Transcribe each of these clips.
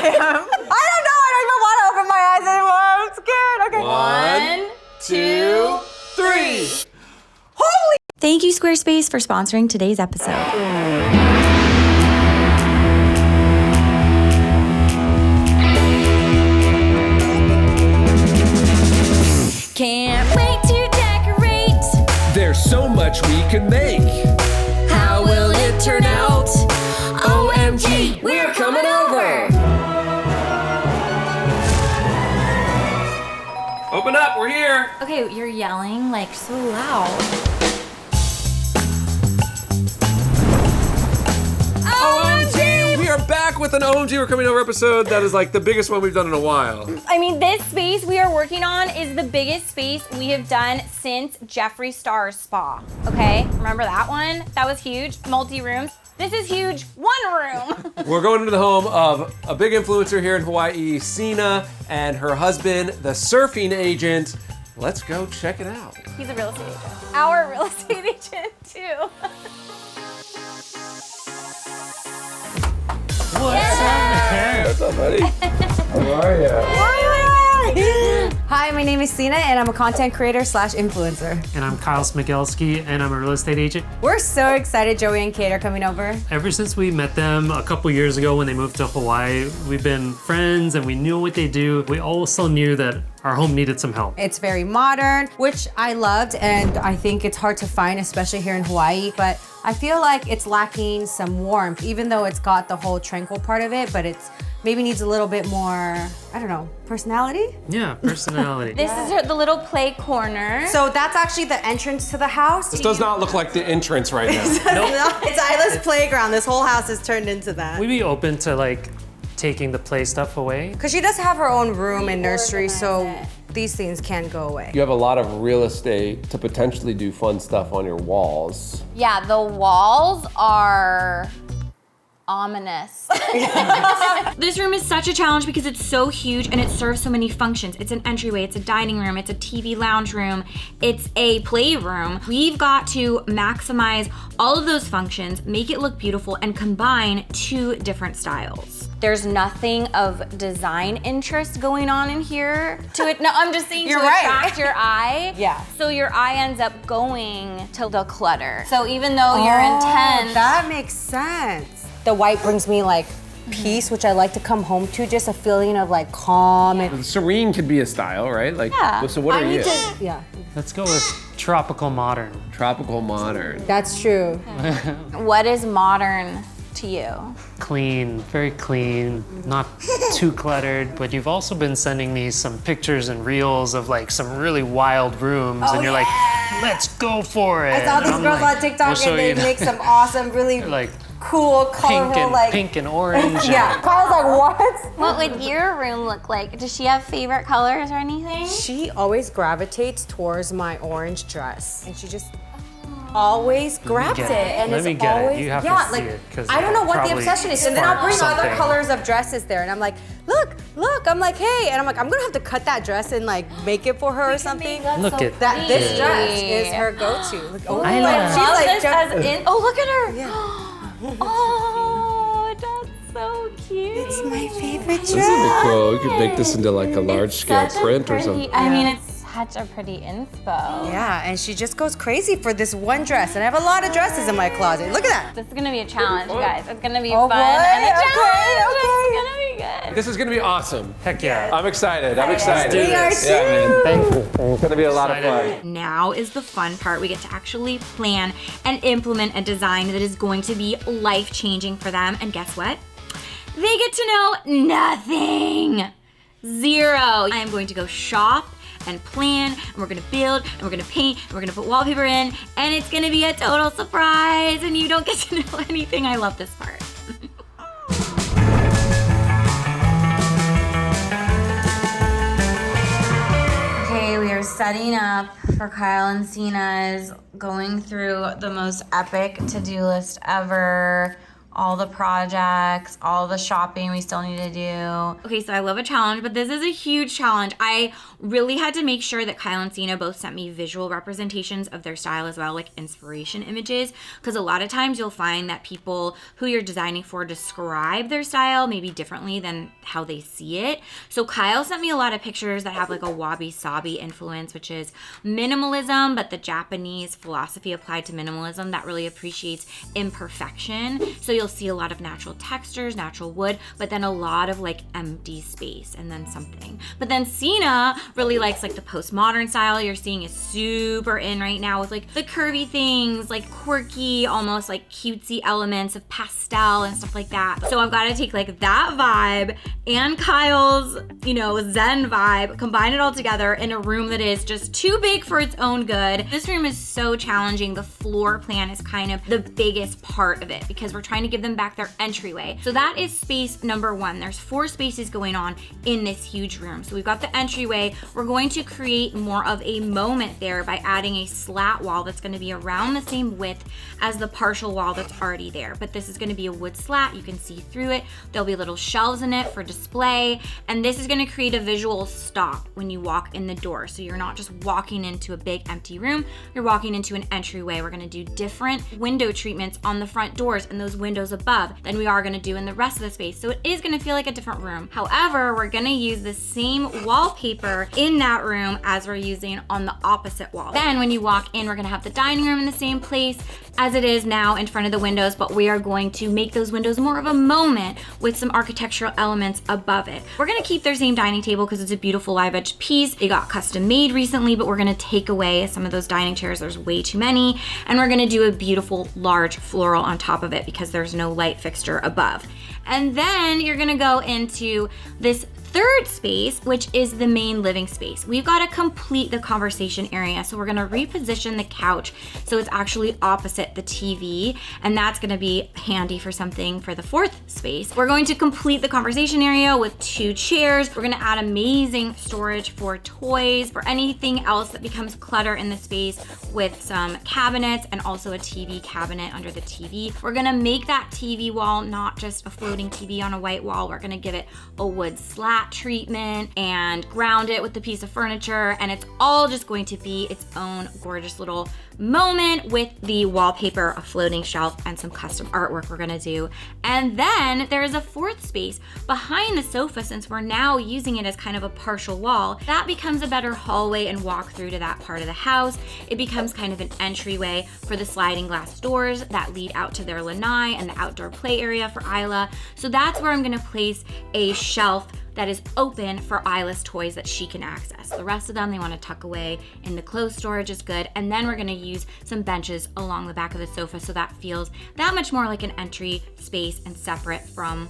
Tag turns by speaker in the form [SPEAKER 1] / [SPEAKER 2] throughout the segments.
[SPEAKER 1] am. I don't know. I don't even want to open my eyes anymore. I'm scared. Okay.
[SPEAKER 2] 1, 2, 3.
[SPEAKER 1] Holy.
[SPEAKER 3] Thank you, Squarespace, for sponsoring today's episode.
[SPEAKER 4] Can't wait to decorate.
[SPEAKER 2] There's so much we can make.
[SPEAKER 4] How will it turn out? OMG, we're coming over.
[SPEAKER 2] Open up, we're here.
[SPEAKER 3] Okay, you're yelling like so loud.
[SPEAKER 2] OMG! We are back with an OMG We're Coming Over episode that is like the biggest one we've done in a while.
[SPEAKER 3] I mean, this space we are working on is the biggest space we have done since Jeffree Star's spa, okay? Remember that one? That was huge, multi-rooms. This is huge, one room.
[SPEAKER 2] We're going into the home of a big influencer here in Hawaii, Cina, and her husband, the surfing agent. Let's go check it out.
[SPEAKER 3] He's a real estate agent. Our real estate agent, too.
[SPEAKER 2] What's up, buddy? How are you?
[SPEAKER 1] Hi, my name is Cina, and I'm a content creator / influencer.
[SPEAKER 5] And I'm Kyle Smigelski, and I'm a real estate agent.
[SPEAKER 1] We're so excited Joey and Kate are coming over.
[SPEAKER 5] Ever since we met them a couple years ago when they moved to Hawaii, we've been friends and we knew what they do. We also knew that our home needed some help.
[SPEAKER 1] It's very modern, which I loved, and I think it's hard to find, especially here in Hawaii, but I feel like it's lacking some warmth, even though it's got the whole tranquil part of it, but it's maybe needs a little bit more, I don't know, personality?
[SPEAKER 5] Yeah, personality.
[SPEAKER 3] This is the little play corner.
[SPEAKER 1] So that's actually the entrance to the house.
[SPEAKER 2] This does not look like the entrance right now.
[SPEAKER 1] Nope. It's Isla's playground. This whole house is turned into that.
[SPEAKER 5] We'd be open to like taking the play stuff away.
[SPEAKER 1] Because she does have her own room and nursery, so these things can go away.
[SPEAKER 2] You have a lot of real estate to potentially do fun stuff on your walls.
[SPEAKER 3] Yeah, the walls are ominous. This room is such a challenge because it's so huge and it serves so many functions. It's an entryway, it's a dining room, it's a TV lounge room, it's a playroom. We've got to maximize all of those functions, make it look beautiful, and combine 2 different styles. There's nothing of design interest going on in here to it. No, I'm just saying
[SPEAKER 1] You're
[SPEAKER 3] to
[SPEAKER 1] right.
[SPEAKER 3] attract your eye.
[SPEAKER 1] Yeah.
[SPEAKER 3] So your eye ends up going to the clutter. So even though you're intense,
[SPEAKER 1] That makes sense. The white brings me like peace, which I like to come home to, just a feeling of like calm and
[SPEAKER 2] Serene could be a style, right? Like,
[SPEAKER 3] Yeah.
[SPEAKER 2] so what are you?
[SPEAKER 1] yeah.
[SPEAKER 5] Let's go with tropical modern.
[SPEAKER 2] Tropical modern.
[SPEAKER 1] That's true.
[SPEAKER 3] what is modern to you?
[SPEAKER 5] Clean, very clean, not too cluttered, but you've also been sending me some pictures and reels of like some really wild rooms, and you're like, let's go for it.
[SPEAKER 1] I saw these
[SPEAKER 5] And I'm
[SPEAKER 1] girls
[SPEAKER 5] like,
[SPEAKER 1] on TikTok
[SPEAKER 5] we'll show
[SPEAKER 1] and they
[SPEAKER 5] you
[SPEAKER 1] make some awesome, really
[SPEAKER 5] like
[SPEAKER 1] cool, colorful,
[SPEAKER 5] pink and orange.
[SPEAKER 1] Yeah. Kyle's like, what?
[SPEAKER 3] What would your room look like? Does she have favorite colors or anything?
[SPEAKER 1] She always gravitates towards my orange dress, and she just always grabs it, and
[SPEAKER 5] Let
[SPEAKER 1] it's
[SPEAKER 5] me get it.
[SPEAKER 1] always
[SPEAKER 5] You have to
[SPEAKER 1] yeah,
[SPEAKER 5] see
[SPEAKER 1] like
[SPEAKER 5] it, 'cause
[SPEAKER 1] I don't know what the
[SPEAKER 5] probably
[SPEAKER 1] obsession is, and then I'll bring
[SPEAKER 5] spark
[SPEAKER 1] other
[SPEAKER 5] something.
[SPEAKER 1] colors of dresses there, and I'm like, look, I'm like, hey, and I'm like, I'm gonna have to cut that dress and like make it for her or something.
[SPEAKER 5] Look at
[SPEAKER 1] That this
[SPEAKER 5] Yeah.
[SPEAKER 1] dress is her go-to. Like, oh,
[SPEAKER 5] I
[SPEAKER 1] like,
[SPEAKER 5] love
[SPEAKER 1] she's
[SPEAKER 3] Love
[SPEAKER 1] like,
[SPEAKER 3] this
[SPEAKER 1] just-
[SPEAKER 3] as in. Oh, look at her.
[SPEAKER 1] Yeah.
[SPEAKER 3] Oh, that's so cute.
[SPEAKER 1] It's my favorite dress.
[SPEAKER 2] This would be cool. We could make this into like a large scale
[SPEAKER 3] Such a
[SPEAKER 2] print or
[SPEAKER 3] pretty-
[SPEAKER 2] something.
[SPEAKER 3] I mean, it's such a pretty inspo.
[SPEAKER 1] Yeah, and she just goes crazy for this one dress, and I have a lot of dresses in my closet. Look at that.
[SPEAKER 3] This is gonna be a challenge, you guys. It's gonna be
[SPEAKER 1] Oh,
[SPEAKER 3] fun
[SPEAKER 1] boy.
[SPEAKER 3] and a
[SPEAKER 1] Okay,
[SPEAKER 3] challenge.
[SPEAKER 1] okay.
[SPEAKER 3] It's gonna be good.
[SPEAKER 2] This is gonna be awesome.
[SPEAKER 5] Heck yeah.
[SPEAKER 2] I'm excited. I'm excited.
[SPEAKER 5] do
[SPEAKER 1] We are
[SPEAKER 5] this.
[SPEAKER 1] too.
[SPEAKER 2] Yeah, man.
[SPEAKER 5] Thank you.
[SPEAKER 2] It's gonna be a lot of
[SPEAKER 5] Excited.
[SPEAKER 2] fun.
[SPEAKER 3] Now is the fun part. We get to actually plan and implement a design that is going to be life-changing for them. And guess what? They get to know nothing. Zero. I am going to go shop and plan, and we're gonna build, and we're gonna paint, and we're gonna put wallpaper in, and it's gonna be a total surprise, and you don't get to know anything. I love this part. Okay, we are setting up for Kyle and Cina's going through the most epic to-do list ever. all the projects, all the shopping we still need to do. Okay, so I love a challenge, but this is a huge challenge. I really had to make sure that Kyle and Cina both sent me visual representations of their style as well, like inspiration images, because a lot of times you'll find that people who you're designing for describe their style maybe differently than how they see it. So Kyle sent me a lot of pictures that have like a Wabi Sabi influence, which is minimalism, but the Japanese philosophy applied to minimalism that really appreciates imperfection. So you'll see a lot of natural textures, natural wood, but then a lot of like empty space and then something. But then Cina really likes like the postmodern style you're seeing is super in right now with like the curvy things, like quirky, almost like cutesy elements of pastel and stuff like that. So I've got to take like that vibe and Kyle's, you know, Zen vibe, combine it all together in a room that is just too big for its own good. This room is so challenging. The floor plan is kind of the biggest part of it because we're trying to give them back their entryway. So that is space number 1. There's 4 spaces going on in this huge room. So we've got the entryway. We're going to create more of a moment there by adding a slat wall that's going to be around the same width as the partial wall that's already there. But this is going to be a wood slat. You can see through it. There'll be little shelves in it for display. And this is going to create a visual stop when you walk in the door. So you're not just walking into a big empty room. You're walking into an entryway. We're going to do different window treatments on the front doors and those windows above than we are going to do in the rest of the space. So it is going to feel like a different room. However, we're going to use the same wallpaper in that room as we're using on the opposite wall. Then when you walk in, we're going to have the dining room in the same place as it is now in front of the windows, but we are going to make those windows more of a moment with some architectural elements above it. We're going to keep their same dining table because it's a beautiful live edge piece. It got custom made recently, but we're going to take away some of those dining chairs. There's way too many. And we're going to do a beautiful large floral on top of it because there's no light fixture above. And then you're going to go into this third space, which is the main living space. We've got to complete the conversation area. So we're going to reposition the couch so it's actually opposite the TV, and that's going to be handy for something for the fourth space. We're going to complete the conversation area with 2 chairs. We're going to add amazing storage for toys, for anything else that becomes clutter in the space, with some cabinets and also a TV cabinet under the TV. We're going to make that TV wall not just a floating TV on a white wall. We're going to give it a wood slat treatment and ground it with a piece of furniture, and it's all just going to be its own gorgeous little moment with the wallpaper, a floating shelf, and some custom artwork we're gonna do. And then there is a fourth space behind the sofa. Since we're now using it as kind of a partial wall, that becomes a better hallway and walk through to that part of the house. It becomes kind of an entryway for the sliding glass doors that lead out to their lanai and the outdoor play area for Isla. So that's where I'm gonna place a shelf that is open for Isla's toys that she can access. The rest of them, they want to tuck away in the closed storage is good. And then we're gonna use some benches along the back of the sofa so that feels that much more like an entry space and separate from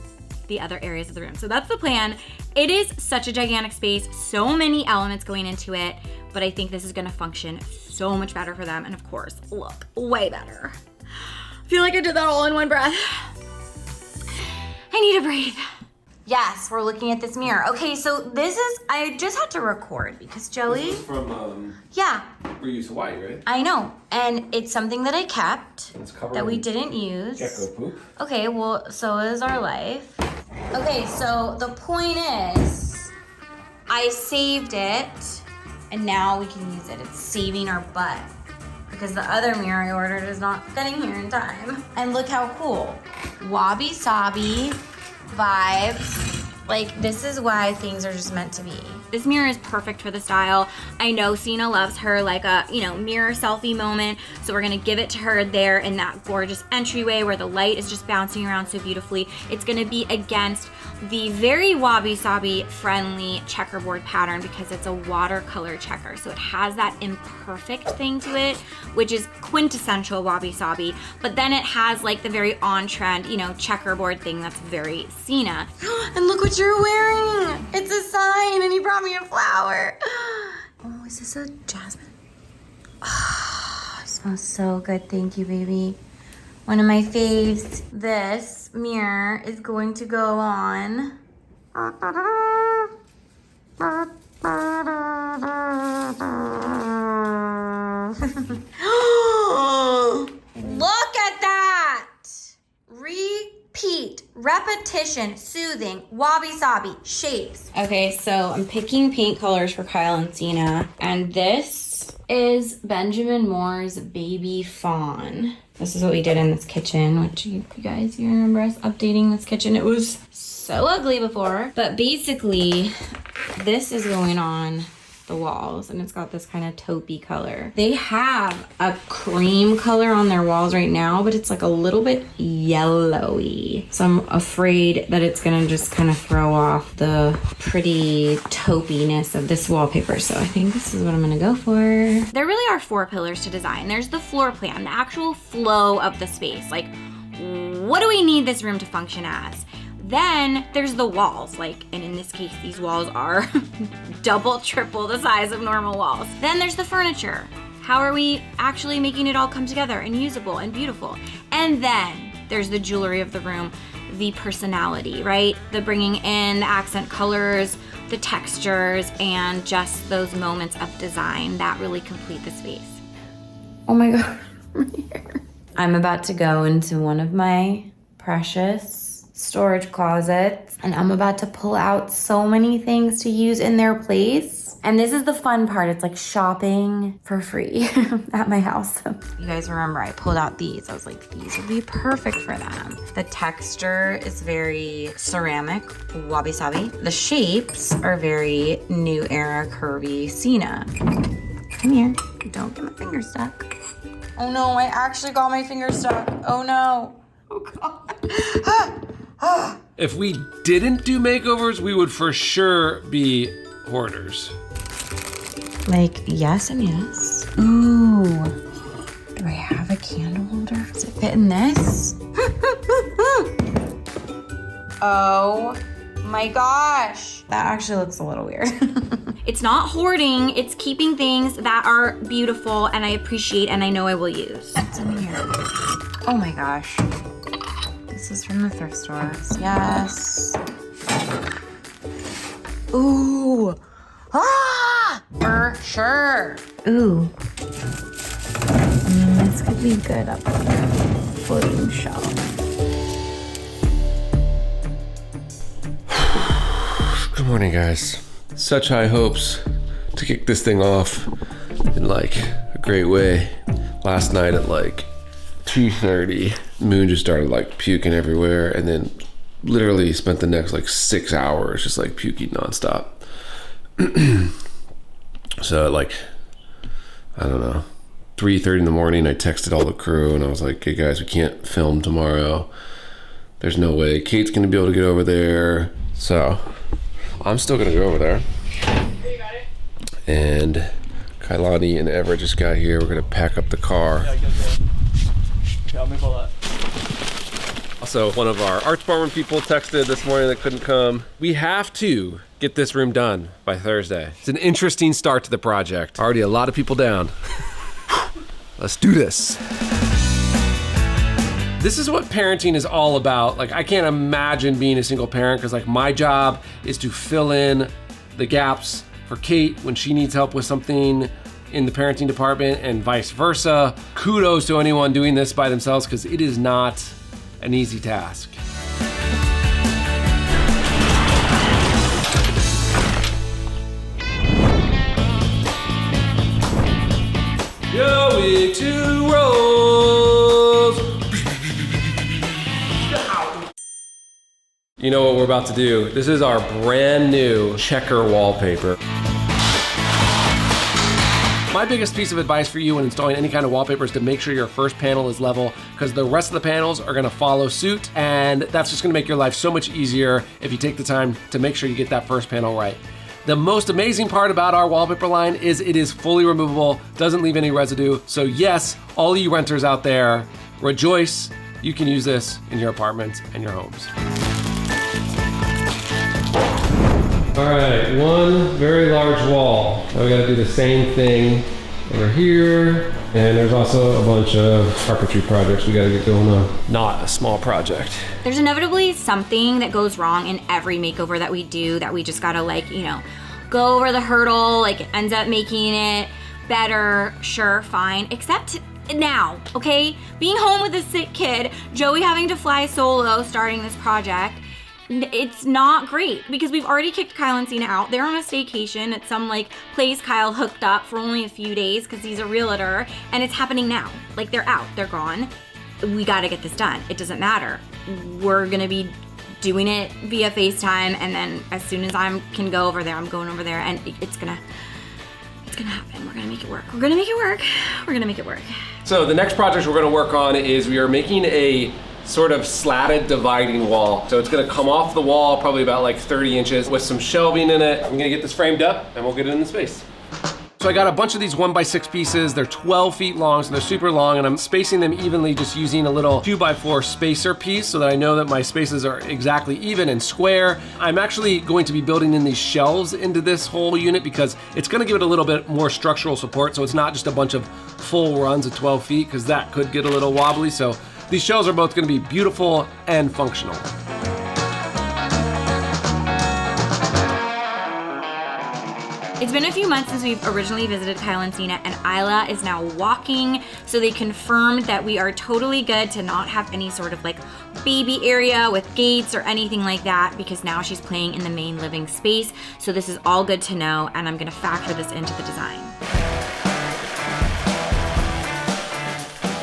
[SPEAKER 3] the other areas of the room. So that's the plan. It is such a gigantic space, so many elements going into it, but I think this is gonna function so much better for them. And of course, look way better. I feel like I did that all in one breath. I need to breathe. Yes, we're looking at this mirror. Okay, so this is, I just had to record because Joey.
[SPEAKER 2] This is from,
[SPEAKER 3] yeah.
[SPEAKER 2] Reuse Hawaii, right?
[SPEAKER 3] I know, and it's something that I kept
[SPEAKER 2] It's covered
[SPEAKER 3] that we
[SPEAKER 2] in
[SPEAKER 3] didn't use.
[SPEAKER 2] gecko poop.
[SPEAKER 3] Okay, well, so is our life. Okay, so the point is, I saved it, and now we can use it. It's saving our butt because the other mirror I ordered is not getting here in time. And look how cool. Wabi Sabi vibes. Like, this is why things are just meant to be. This mirror is perfect for the style. I know Cina loves her like a, mirror selfie moment. So we're gonna give it to her there in that gorgeous entryway where the light is just bouncing around so beautifully. It's gonna be against the very Wabi Sabi friendly checkerboard pattern because it's a watercolor checker. So it has that imperfect thing to it, which is quintessential Wabi Sabi. But then it has like the very on trend, checkerboard thing that's very Cina. And look what you're wearing. It's a sign and he brought me a flower. Oh, is this a jasmine? Oh, it smells so good. Thank you, baby. One of my faves. This mirror is going to go on. Look at that! repeat, repetition, soothing, Wabi Sabi, shapes. Okay, so I'm picking paint colors for Kyle and Cina, and this is Benjamin Moore's Baby Fawn. This is what we did in this kitchen, which you remember us updating this kitchen. It was so ugly before, but basically this is going on the walls, and it's got this kind of taupey color. They have a cream color on their walls right now, but it's like a little bit yellowy. So I'm afraid that it's gonna just kind of throw off the pretty taupiness of this wallpaper. So I think this is what I'm gonna go for. There really are 4 pillars to design. There's the floor plan, the actual flow of the space. Like, what do we need this room to function as? Then there's the walls, like, and in this case, these walls are double, triple the size of normal walls. Then there's the furniture. How are we actually making it all come together and usable and beautiful? And then there's the jewelry of the room, the personality, right? The bringing in the accent colors, the textures, and just those moments of design that really complete the space. Oh my God, I'm about to go into one of my precious storage closets, and I'm about to pull out so many things to use in their place. And this is the fun part. It's like shopping for free at my house. You guys remember I pulled out these. I was like, these would be perfect for them. The texture is very ceramic, Wabi Sabi. The shapes are very new era curvy Cina. Come here, don't get my finger stuck. Oh no, I actually got my finger stuck. Oh no. Oh God.
[SPEAKER 2] If we didn't do makeovers, we would for sure be hoarders.
[SPEAKER 3] Like, yes and yes. Ooh. Do I have a candle holder? Does it fit in this? Oh my gosh. That actually looks a little weird. It's not hoarding, it's keeping things that are beautiful and I appreciate and I know I will use. What's in here? Oh my gosh. This is from the thrift stores. Yes. Ooh. Ah! For sure. Ooh. This could be good up on the floating shelf.
[SPEAKER 2] Good morning, guys. Such high hopes to kick this thing off in like a great way. Last night at like 2:30, Moon just started like puking everywhere, and then literally spent the next like 6 hours just like puking nonstop. So at like, I don't know, 3:30 in the morning, I texted all the crew and I was like, hey guys, we can't film tomorrow. There's no way Kate's gonna be able to get over there. So I'm still gonna go over there. You got it. And Kailani and Everett just got here. We're gonna pack up the car. Yeah, I guess, yeah. Let me pull that. Also, one of our art department people texted this morning that couldn't come. We have to get this room done by Thursday. It's an interesting start to the project. Already a lot of people down. Let's do this. This is what parenting is all about. Like, I can't imagine being a single parent because like my job is to fill in the gaps for Kate when she needs help with something in the parenting department and vice versa. Kudos to anyone doing this by themselves because it is not an easy task. Going to rolls. You know what we're about to do? This is our brand new checker wallpaper. My biggest piece of advice for you when installing any kind of wallpaper is to make sure your first panel is level because the rest of the panels are gonna follow suit, and that's just gonna make your life so much easier if you take the time to make sure you get that first panel right. The most amazing part about our wallpaper line is it is fully removable, doesn't leave any residue. So yes, all you renters out there, rejoice, you can use this in your apartments and your homes. All right, one very large wall. Now we gotta do the same thing over here. And there's also a bunch of carpentry projects we gotta get going on. Not a small project.
[SPEAKER 3] There's inevitably something that goes wrong in every makeover that we do that we just gotta like, you know, go over the hurdle, like it ends up making it better, sure, fine. Except now, okay? Being home with a sick kid, Joey having to fly solo starting this project, it's not great because we've already kicked Kyle and Cina out. They're on a staycation at some like place Kyle hooked up for only a few days because he's a realtor, and it's happening now. Like they're out, they're gone. We gotta get this done. It doesn't matter. We're gonna be doing it via FaceTime, and then as soon as I can go over there, I'm going over there, and it's gonna happen. We're gonna make it work. We're gonna make it work. We're gonna make it work.
[SPEAKER 2] So the next project we're gonna work on is we are making a sort of slatted dividing wall. So it's gonna come off the wall probably about like 30 inches with some shelving in it. I'm gonna get this framed up and we'll get it in the space. So I got a bunch of these 1x6 pieces. They're 12 feet long, so they're super long, and I'm spacing them evenly just using a little 2x4 spacer piece so that I know that my spaces are exactly even and square. I'm actually going to be building in these shelves into this whole unit because it's gonna give it a little bit more structural support, so it's not just a bunch of full runs of 12 feet, because that could get a little wobbly. So these shelves are both gonna be beautiful and functional.
[SPEAKER 3] It's been a few months since we've originally visited Kyle and Cina, and Isla is now walking, so they confirmed that we are totally good to not have any sort of like baby area with gates or anything like that, because now she's playing in the main living space. So this is all good to know, and I'm gonna factor this into the design.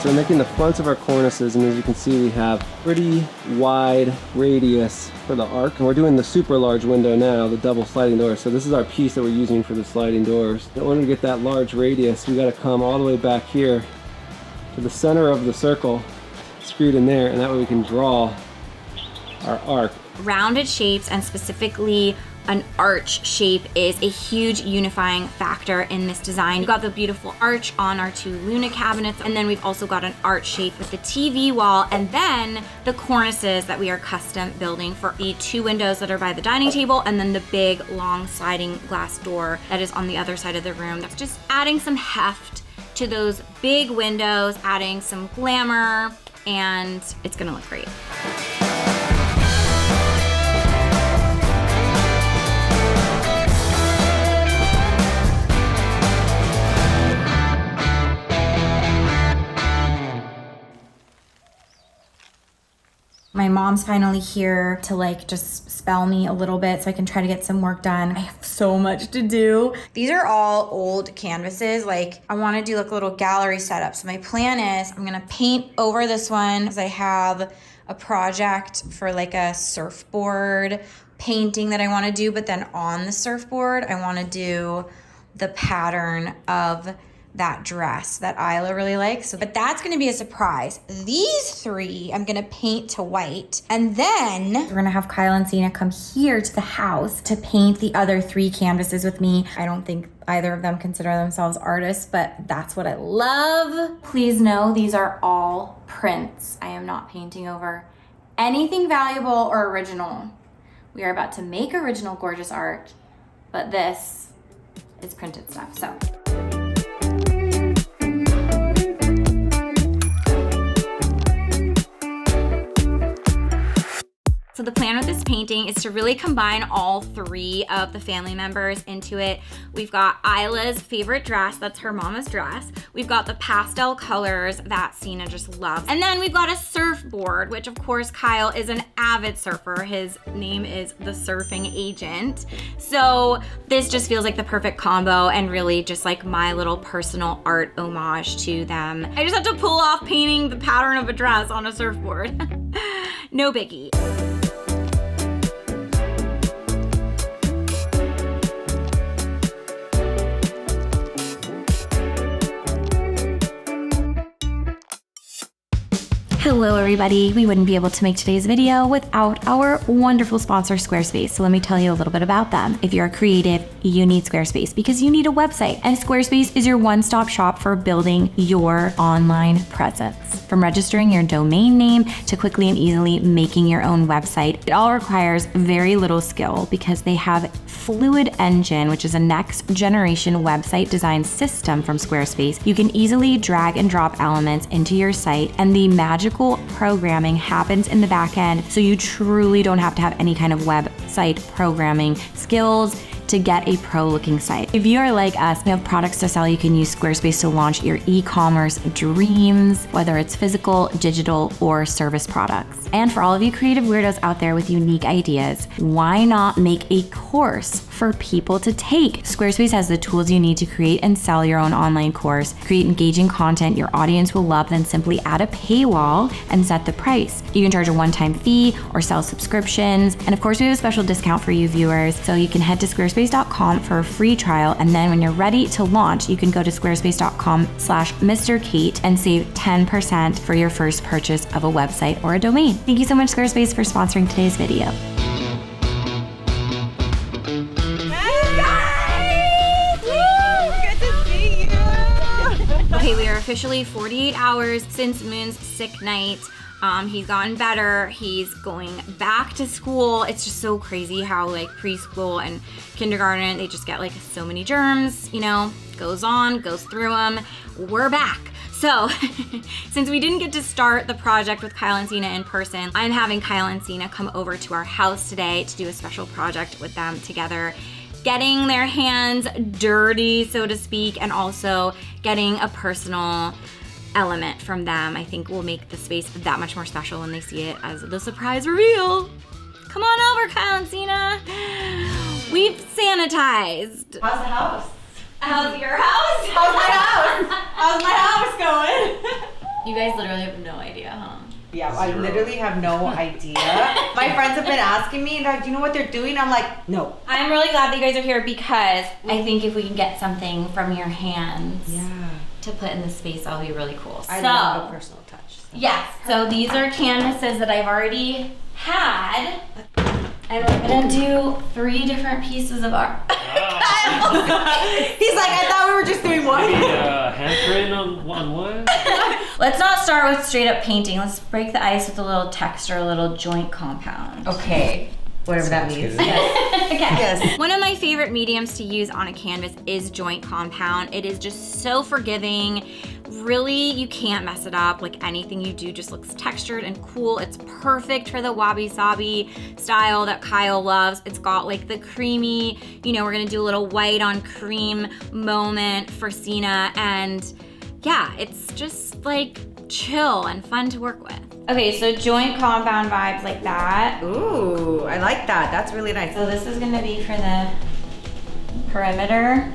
[SPEAKER 6] So we're making the fronts of our cornices, and as you can see, we have pretty wide radius for the arc. And we're doing the super large window now, the double sliding door. So this is our piece that we're using for the sliding doors. In order to get that large radius, we gotta come all the way back here to the center of the circle, screwed in there, and that way we can draw our arc.
[SPEAKER 3] Rounded shapes, and specifically an arch shape, is a huge unifying factor in this design. We've got the beautiful arch on our two Luna cabinets, and then we've also got an arch shape with the TV wall, and then the cornices that we are custom building for the two windows that are by the dining table, and then the big long sliding glass door that is on the other side of the room. That's just adding some heft to those big windows, adding some glamour, and it's gonna look great. My mom's finally here to like just spell me a little bit so I can try to get some work done. I have so much to do. These are all old canvases. Like I want to do like a little gallery setup. So my plan is I'm gonna paint over this one because I have a project for like a surfboard painting that I want to do, but then on the surfboard I want to do the pattern of that dress that Isla really likes. But that's gonna be a surprise. These three I'm gonna paint to white, and then we're gonna have Kyle and Cina come here to the house to paint the other three canvases with me. I don't think either of them consider themselves artists, but that's what I love. Please know these are all prints. I am not painting over anything valuable or original. We are about to make original gorgeous art, but this is printed stuff, so. So the plan with this painting is to really combine all three of the family members into it. We've got Isla's favorite dress, that's her mama's dress. We've got the pastel colors that Cina just loves. And then we've got a surfboard, which of course Kyle is an avid surfer. His name is the Surfing Agent. So this just feels like the perfect combo and really just like my little personal art homage to them. I just have to pull off painting the pattern of a dress on a surfboard. No biggie. Hello everybody, we wouldn't be able to make today's video without our wonderful sponsor Squarespace, so let me tell you a little bit about them. If you're a creative, you need Squarespace because you need a website, and Squarespace is your one-stop shop for building your online presence. From registering your domain name to quickly and easily making your own website, it all requires very little skill because they have Fluid Engine, which is a next generation website design system from Squarespace. You can easily drag and drop elements into your site, and the magical programming happens in the back end, so you truly don't have to have any kind of website programming skills to get a pro-looking site. If you are like us, we have products to sell, you can use Squarespace to launch your e-commerce dreams, whether it's physical, digital, or service products. And for all of you creative weirdos out there with unique ideas, why not make a course for people to take? Squarespace has the tools you need to create and sell your own online course, create engaging content your audience will love, then simply add a paywall and set the price. You can charge a one-time fee or sell subscriptions. And of course, we have a special discount for you viewers. So you can head to squarespace.com for a free trial. And then when you're ready to launch, you can go to squarespace.com/Mr. Kate and save 10% for your first purchase of a website or a domain. Thank you so much, Squarespace, for sponsoring today's video. Okay, we are officially 48 hours since Moon's sick night. He's gotten better. He's going back to school. It's just so crazy how like preschool and kindergarten, they just get like so many germs, you know, goes through them. We're back. So, since we didn't get to start the project with Kyle and Cina in person, I'm having Kyle and Cina come over to our house today to do a special project with them together, getting their hands dirty, so to speak, and also getting a personal element from them. I think will make the space that much more special when they see it as the surprise reveal. Come on over, Kyle and Cina. We've sanitized.
[SPEAKER 1] How's the house?
[SPEAKER 3] How's your house?
[SPEAKER 1] How's my house? How's my house going?
[SPEAKER 3] You guys literally have no idea, huh?
[SPEAKER 1] Yeah, I literally have no idea. My friends have been asking me, and like, do you know what they're doing? I'm like, no.
[SPEAKER 3] I'm really glad that you guys are here because I think if we can get something from your hands to put in the space, that'll be really cool.
[SPEAKER 1] I love a personal touch. So.
[SPEAKER 3] Yes, so these are canvases that I've already had. And we're gonna do 3 different pieces of art.
[SPEAKER 1] He's like, I thought we were just doing one.
[SPEAKER 5] Maybe handprint on wood?
[SPEAKER 3] Let's not start with straight up painting. Let's break the ice with a little texture, a little joint compound.
[SPEAKER 1] Okay. Whatever that means.
[SPEAKER 3] Okay.
[SPEAKER 1] Yes.
[SPEAKER 3] One of my favorite mediums to use on a canvas is joint compound. It is just so forgiving. Really, you can't mess it up. Like anything you do just looks textured and cool. It's perfect for the Wabi Sabi style that Kyle loves. It's got like the creamy, you know, we're gonna do a little white on cream moment for Cina. And yeah, it's just like chill and fun to work with. Okay, so joint compound vibes like that.
[SPEAKER 1] Ooh, I like that. That's really nice.
[SPEAKER 3] So this is gonna be for the perimeter.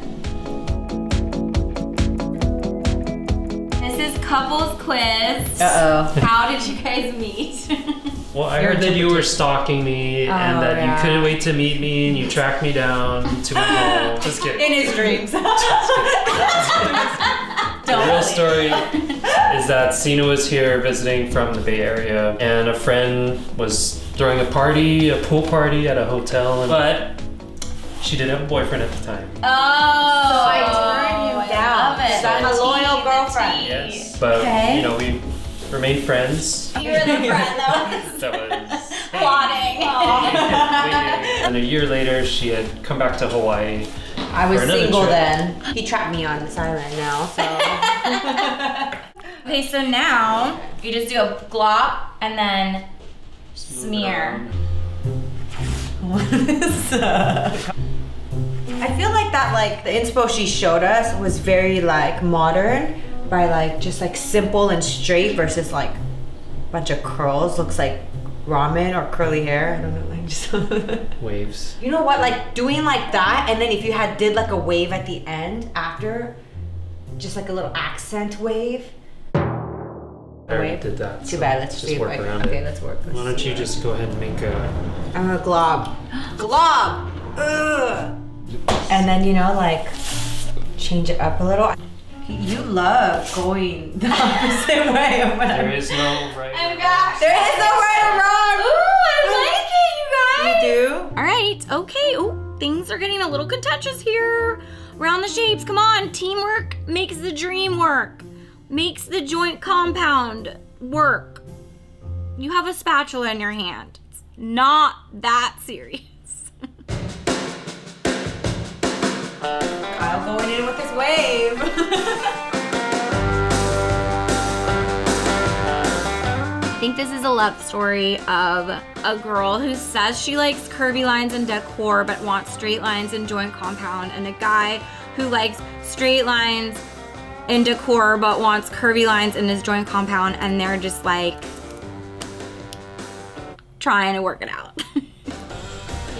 [SPEAKER 3] This is couples quiz.
[SPEAKER 1] Uh-oh.
[SPEAKER 3] How did you guys meet?
[SPEAKER 5] Well, I heard that you were stalking me and that you couldn't wait to meet me and you tracked me down to my home. Just kidding.
[SPEAKER 1] In his dreams.
[SPEAKER 5] The real story is that Cina was here visiting from the Bay Area and a friend was throwing a party, a pool party at a hotel, but she didn't have a boyfriend at the time.
[SPEAKER 3] Oh,
[SPEAKER 1] So I turned him down.
[SPEAKER 3] love it.
[SPEAKER 1] So I'm a
[SPEAKER 3] The
[SPEAKER 1] loyal
[SPEAKER 3] tea, the
[SPEAKER 1] girlfriend.
[SPEAKER 3] tea.
[SPEAKER 5] Yes, but you know, we remained friends.
[SPEAKER 3] You were the friend that was
[SPEAKER 5] That was
[SPEAKER 3] plotting.
[SPEAKER 5] and a year later, she had come back to Hawaii.
[SPEAKER 1] I was
[SPEAKER 5] For another
[SPEAKER 1] single
[SPEAKER 5] trip.
[SPEAKER 1] then. He trapped me on this island now, so.
[SPEAKER 3] Okay, so now you just do a glop and then smear.
[SPEAKER 1] I feel like that, like, the inspo she showed us was very, like, modern by, like, just, like, simple and straight versus, like, a bunch of curls. Looks like ramen or curly hair. I don't know, like, just...
[SPEAKER 5] Waves.
[SPEAKER 1] You know what, like, doing like that, and then if you did, like, a wave at the end after, just, like, a little accent wave.
[SPEAKER 5] I already did that.
[SPEAKER 1] Too
[SPEAKER 5] so
[SPEAKER 1] bad, let's
[SPEAKER 5] just
[SPEAKER 1] see.
[SPEAKER 5] work around
[SPEAKER 1] Okay,
[SPEAKER 5] it.
[SPEAKER 1] let's work.
[SPEAKER 5] Why don't you just go ahead and make a...
[SPEAKER 1] I'm gonna glob. Glob! Ugh! And then, you know, like, change it up a little. You love going the opposite way of whatever.
[SPEAKER 5] There is no right.
[SPEAKER 1] There is no right or wrong!
[SPEAKER 3] Ooh, I like it, you guys.
[SPEAKER 1] You do?
[SPEAKER 3] All right, okay. Oh, things are getting a little contentious here. Around the shapes, come on. Teamwork makes the dream work. Makes the joint compound work. You have a spatula in your hand. It's not that serious.
[SPEAKER 1] Kyle going in with his wave.
[SPEAKER 3] I think this is a love story of a girl who says she likes curvy lines and decor but wants straight lines and joint compound, and a guy who likes straight lines and decor but wants curvy lines in his joint compound, and they're just like trying to work it out. You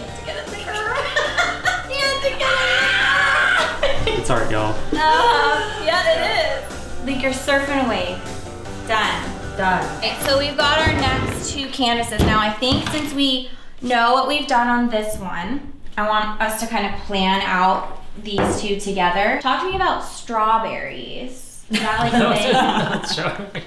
[SPEAKER 3] have to get in the curve. You have to get it.
[SPEAKER 5] It's hard, y'all.
[SPEAKER 3] Yeah, it is. Like you're surfing away. Done. Okay, so we've got our next 2 canvases. Now I think since we know what we've done on this one, I want us to kind of plan out these 2 together. Talk to me about strawberries. Is that like a thing?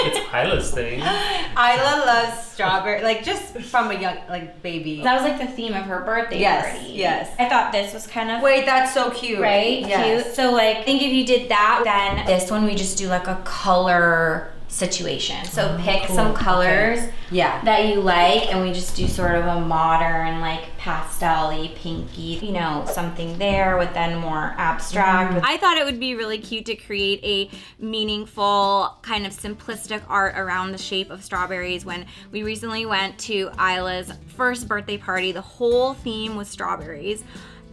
[SPEAKER 5] It's Isla's thing.
[SPEAKER 1] Isla loves strawberry, like just from a young, like baby.
[SPEAKER 3] That was like the theme of her birthday party.
[SPEAKER 1] Yes.
[SPEAKER 3] I thought this was kind of
[SPEAKER 1] Wait, that's so cute.
[SPEAKER 3] right,
[SPEAKER 1] Yes.
[SPEAKER 3] cute. So like, I think if you did that, then this one we just do like a color situation. So pick
[SPEAKER 1] cool.
[SPEAKER 3] some colors
[SPEAKER 1] Yeah.
[SPEAKER 3] that you like, and we just do sort of a modern, like pastel-y, pinky, you know, something there with then more abstract. I thought it would be really cute to create a meaningful, kind of simplistic art around the shape of strawberries. When we recently went to Isla's first birthday party, the whole theme was strawberries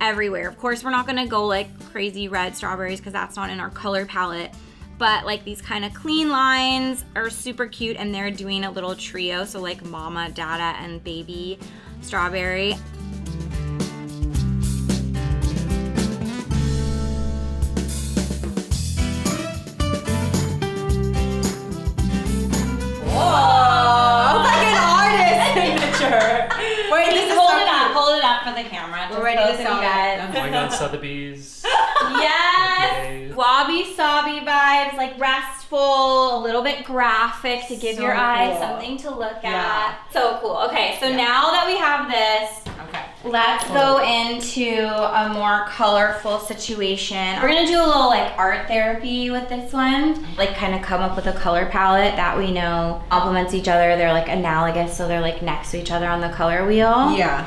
[SPEAKER 3] everywhere. Of course, we're not gonna go like crazy red strawberries because that's not in our color palette. But like these kind of clean lines are super cute, and they're doing a little trio, so like mama, dada, and baby strawberry.
[SPEAKER 1] Oh, like an artist signature. Wait, this is
[SPEAKER 3] Hold it up for the camera.
[SPEAKER 1] We're ready to sell
[SPEAKER 3] guys.
[SPEAKER 5] Oh my god, Sotheby's.
[SPEAKER 3] Yes!
[SPEAKER 5] Okay.
[SPEAKER 3] Wabi Sabi vibes, like restful, a little bit graphic to give
[SPEAKER 1] So
[SPEAKER 3] your eyes
[SPEAKER 1] cool.
[SPEAKER 3] something to look
[SPEAKER 1] Yeah.
[SPEAKER 3] at. So cool. Okay, so now that we have this,
[SPEAKER 1] Okay.
[SPEAKER 3] let's go into a more colorful situation. We're gonna do a little like art therapy with this one. Like kind of come up with a color palette that we know complements each other. They're like analogous, so they're like next to each other on the color wheel.
[SPEAKER 1] Yeah.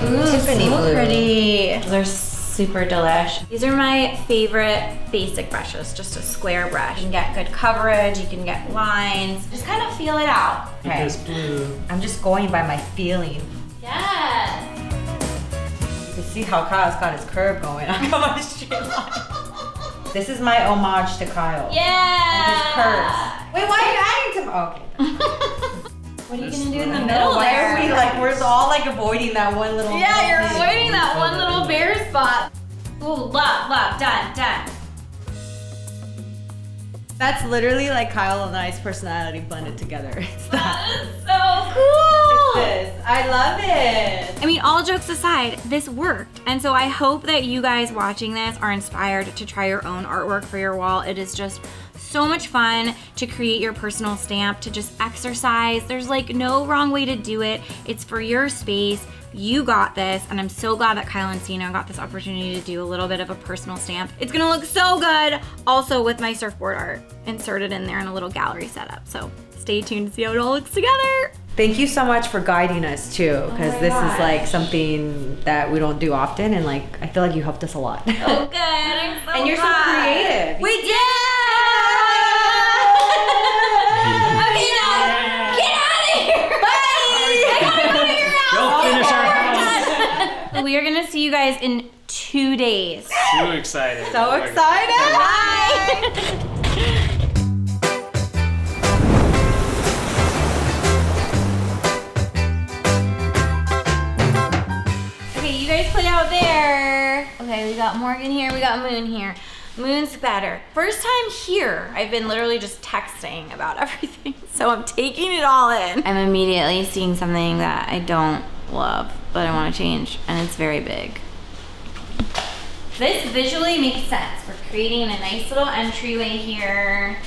[SPEAKER 3] Ooh,
[SPEAKER 1] Tiffany
[SPEAKER 3] so
[SPEAKER 1] blue.
[SPEAKER 3] pretty. They're super delish. These are my favorite basic brushes, just a square brush. You can get good coverage, you can get lines. Just kind of feel it out.
[SPEAKER 1] Okay.
[SPEAKER 5] This blue.
[SPEAKER 1] I'm just going by my feeling.
[SPEAKER 3] Yes.
[SPEAKER 1] You see how Kyle's got his curve going. I got my straight line. This is my homage to Kyle.
[SPEAKER 3] Yeah.
[SPEAKER 1] And his curves. Wait, why are you adding to? Oh, okay.
[SPEAKER 3] What are you
[SPEAKER 5] This
[SPEAKER 3] gonna do in the
[SPEAKER 5] one.
[SPEAKER 3] middle
[SPEAKER 1] Why
[SPEAKER 3] there?
[SPEAKER 1] are we like, we're all like avoiding that one little
[SPEAKER 3] Yeah, you're
[SPEAKER 1] thing.
[SPEAKER 3] avoiding that one little bare spot. Ooh, love, done.
[SPEAKER 1] That's literally like Kyle and I's personality blended together. It's that.
[SPEAKER 3] That is so cool.
[SPEAKER 1] This. I love it.
[SPEAKER 3] I mean, all jokes aside, this worked. And so I hope that you guys watching this are inspired to try your own artwork for your wall. It is just so much fun to create your personal stamp, to just exercise. There's like no wrong way to do it. It's for your space. You got this, and I'm so glad that Kyle and Cina got this opportunity to do a little bit of a personal stamp. It's gonna look so good also with my surfboard art inserted in there in a little gallery setup. So stay tuned to see how it all looks together.
[SPEAKER 1] Thank you so much for guiding us too, because
[SPEAKER 3] my
[SPEAKER 1] this
[SPEAKER 3] gosh.
[SPEAKER 1] is like something that we don't do often, and like I feel like you helped us a lot.
[SPEAKER 3] Oh, good. I'm so
[SPEAKER 1] And you're so
[SPEAKER 3] glad.
[SPEAKER 1] creative.
[SPEAKER 3] We did! Okay, now, get out of here! Bye! I gotta go to your house!
[SPEAKER 5] Go finish our house.
[SPEAKER 3] We are gonna see you guys in 2 days.
[SPEAKER 5] So excited.
[SPEAKER 1] So
[SPEAKER 5] Oh my God.
[SPEAKER 1] excited!
[SPEAKER 3] Bye! Okay, you guys play out there. Okay, we got Morgan here, we got Moon here. Moon's better. First time here, I've been literally just texting about everything, so I'm taking it all in. I'm immediately seeing something that I don't love, but I want to change, and it's very big. This visually makes sense. We're creating a nice little entryway here.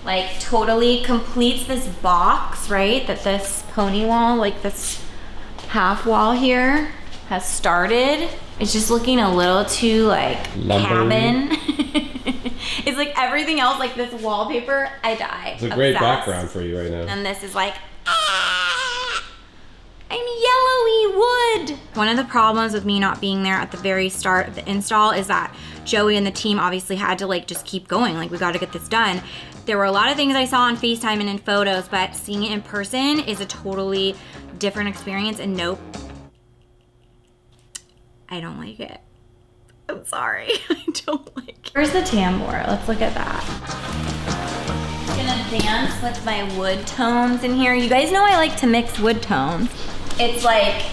[SPEAKER 3] Like totally completes this box, right? That this pony wall, like this half wall here has started. It's just looking a little too like cabin. It's like everything else, like this wallpaper, I die.
[SPEAKER 2] It's a great
[SPEAKER 3] Obsessed.
[SPEAKER 2] background for you right now.
[SPEAKER 3] And this is like, I'm yellowy wood. One of the problems with me not being there at the very start of the install is that Joey and the team obviously had to like just keep going. Like, we got to get this done. There were a lot of things I saw on FaceTime and in photos, but seeing it in person is a totally different experience. And nope, I don't like it. I'm sorry, I don't like it. Where's the tambour? Let's look at that. I'm gonna dance with my wood tones in here. You guys know I like to mix wood tones. It's like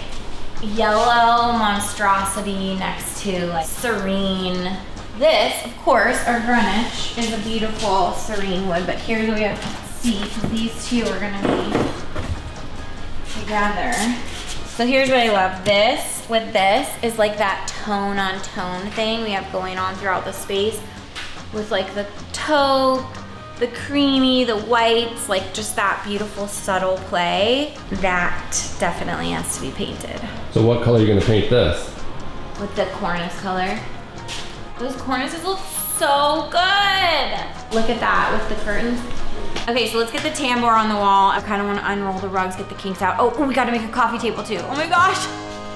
[SPEAKER 3] yellow monstrosity next to like serene. This, of course, our Greenwich is a beautiful serene wood, but here's what we have to see, because these two are gonna be together. So here's what I love. This with this is like that tone on tone thing we have going on throughout the space with like the taupe, the creamy, the whites, like just that beautiful subtle play. That definitely has to be painted.
[SPEAKER 2] So what color are you gonna paint this?
[SPEAKER 3] With the cornice color. Those cornices look so good. Look at that with the curtains. Okay, so let's get the tambour on the wall. I kind of want to unroll the rugs, get the kinks out. Oh, we got to make a coffee table too. Oh my gosh.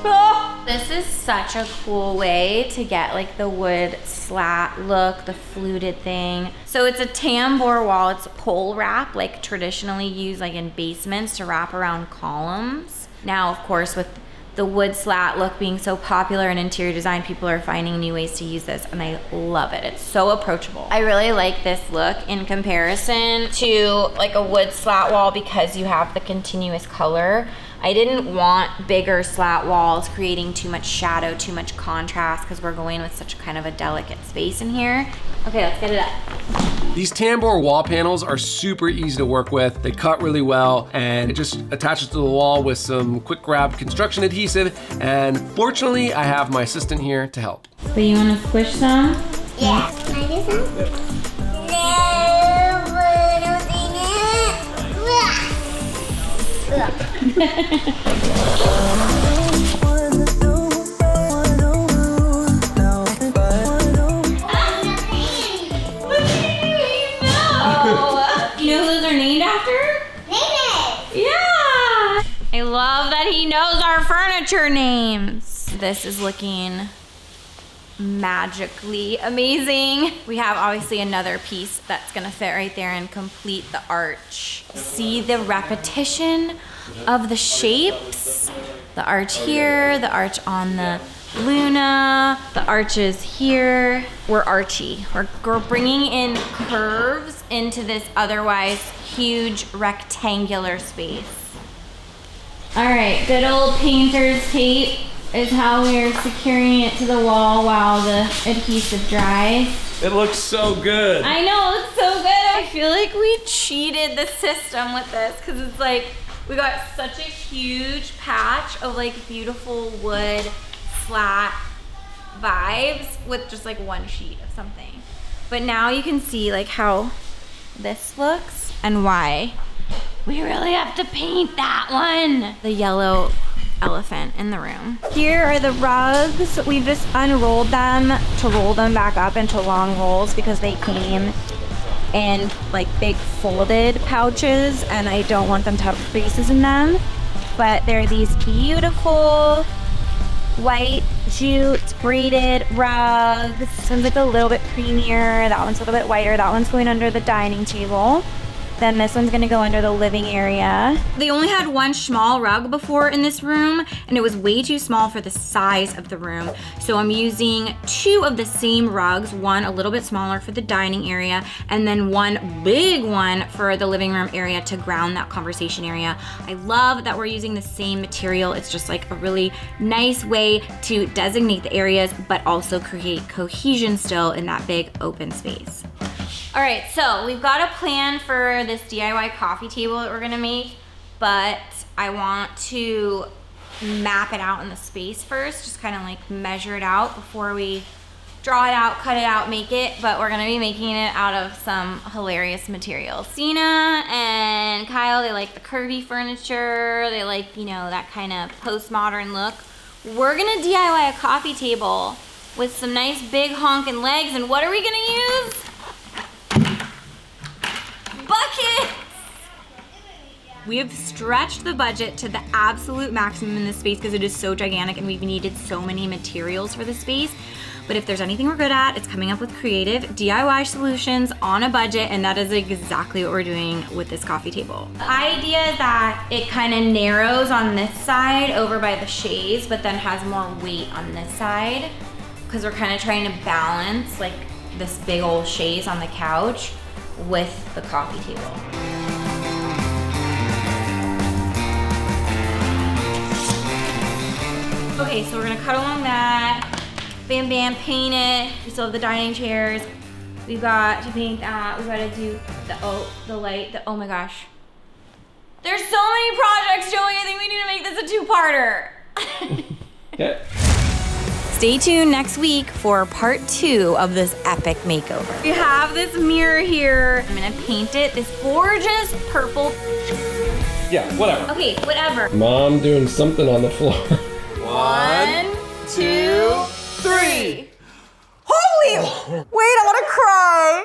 [SPEAKER 3] Oh. This is such a cool way to get like the wood slat look, the fluted thing. So it's a tambour wall. It's a pole wrap, like traditionally used like in basements to wrap around columns. Now, of course, with the wood slat look being so popular in interior design, people are finding new ways to use this, and I love it. It's so approachable. I really like this look in comparison to like a wood slat wall because you have the continuous color. I didn't want bigger slat walls creating too much shadow, too much contrast, because we're going with such kind of a delicate space in here. Okay, let's get it up.
[SPEAKER 6] These tambour wall panels are super easy to work with. They cut really well, and it just attaches to the wall with some quick grab construction adhesive. And fortunately, I have my assistant here to help.
[SPEAKER 3] But you want to squish some?
[SPEAKER 7] Yeah. Can I do some?
[SPEAKER 3] You know who those are named after? Yeah! I love that he knows our furniture names. This is looking magically amazing. We have obviously another piece that's gonna fit right there and complete the arch. See the repetition of the shapes? The arch here, the arch on the Luna, the arches here. We're archy. We're bringing in curves into this otherwise huge rectangular space. All right, good old painter's tape is how we're securing it to the wall while the adhesive dries.
[SPEAKER 6] It looks so good.
[SPEAKER 3] I know, it looks so good. I feel like we cheated the system with this because it's like we got such a huge patch of like beautiful wood slat vibes with just like one sheet of something. But now you can see like how this looks and why we really have to paint that one. The yellow elephant in the room. Here are the rugs. We've just unrolled them to roll them back up into long rolls because they came in like big folded pouches and I don't want them to have creases in them. But they're these beautiful white jute braided rugs. This one's like a little bit creamier. That one's a little bit whiter. That one's going under the dining table. Then this one's gonna go under the living area. They only had one small rug before in this room and it was way too small for the size of the room. So I'm using two of the same rugs, one a little bit smaller for the dining area and then one big one for the living room area to ground that conversation area. I love that we're using the same material. It's just like a really nice way to designate the areas but also create cohesion still in that big open space. All right, so we've got a plan for this DIY coffee table that we're gonna make, but I want to map it out in the space first, just kind of like measure it out before we draw it out, cut it out, make it, but we're gonna be making it out of some hilarious materials. Cina and Kyle, they like the curvy furniture, they like, you know, that kind of postmodern look. We're gonna DIY a coffee table with some nice big honking legs, and what are we gonna use? Buckets! We have stretched the budget to the absolute maximum in this space because it is so gigantic and we've needed so many materials for the space. But if there's anything we're good at, it's coming up with creative DIY solutions on a budget, and that is exactly what we're doing with this coffee table. The idea is that it kind of narrows on this side over by the chaise, but then has more weight on this side, because we're kind of trying to balance like this big old chaise on the couch with the coffee table. Okay, so we're gonna cut along that. Bam, bam, paint it. We still have the dining chairs. We've got to paint that. We've got to do the light, oh my gosh. There's so many projects, Joey. I think we need to make this a two-parter.
[SPEAKER 6] Okay.
[SPEAKER 3] Stay tuned next week for part 2 of this epic makeover. We have this mirror here. I'm gonna paint it this gorgeous purple.
[SPEAKER 6] Yeah, whatever.
[SPEAKER 3] Okay, whatever.
[SPEAKER 6] Mom doing something on the floor.
[SPEAKER 3] 1, 2, 3.
[SPEAKER 1] Holy! Wait, I want to cry.